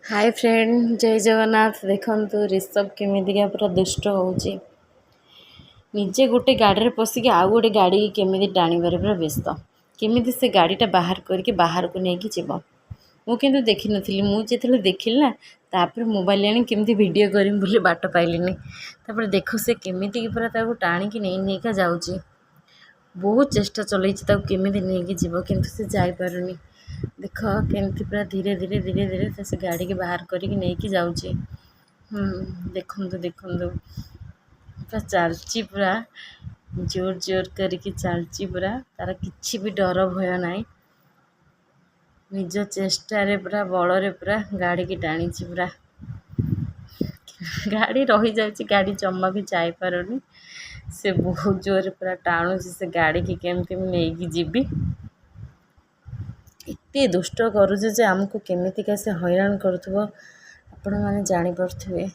Hi friend, जय जगन्नाथ। देखंतु ऋषभ केमितिका पूरा दुष्ट होउची। निजे गोटे गाड़ी पशिकी आउ गोटे गाड़ी केमिति टाणिबारे पूरा व्यस्त। केमिति से गाड़ीटा बाहर करके बाहर को लेकिन जीव। मु किंतु देखी नथिली। मु जेतले देखिली ना तापर मोबाइल आनी केमिति वीडियो करिम बोली बाट पाइलिनी। तापर देखो से केमिति पूरा ताको टाणिकी नेका जाउची। बहुत चेष्टा चलैछि ताको केमिति नेकी जीव किंतु से जाई पारुनी। देख केमती पूरा धीरे धीरे धीरे धीरे तो से गाड़ी के बाहर करके नहीं जाऊँगी। देखु देखु पूरा चलची पूरा जोर जोर करके चलची पूरा तार किसी भी डर भय ना निज चेष्टार पूरा बल पूरा गाड़ी की टाणी पूरा गाड़ी रही जाए गाड़ी जमा भी जाई पारुनी। से बहुत जोर पूरा टाणु से गाड़ी की केमती नहीं जीवी। एते दुष्ट करुचे जे आमको केमितिका से हैरान करुथबो आपण माने जानि पारुथिबे।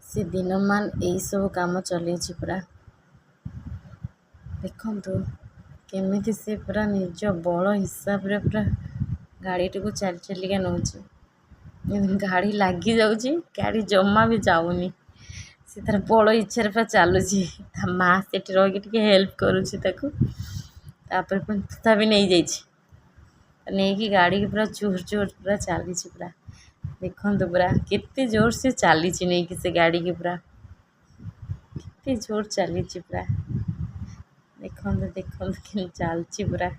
से दिन मान यही सब काम चली पूरा देखंतु केमिति से पूरा निज बल हिसाब रे पूरा गाड़ी को चल चलिका नौची। गाड़ी लगी जाऊँगी, गाड़ी जमा भी जाऊनी। से तार बड़ इच्छा पूरा चलुची। माँ से रही हेल्प करुच्ची तथा भी नहीं जाइए नहीं कि गाड़ी की पूरा जोर जोर पूरा चली पूरा देखो पूरा केते जोर से चली नहीं कि से गाड़ी की पूरा केते जोर चली पूरा देखो देखो कि चलची पूरा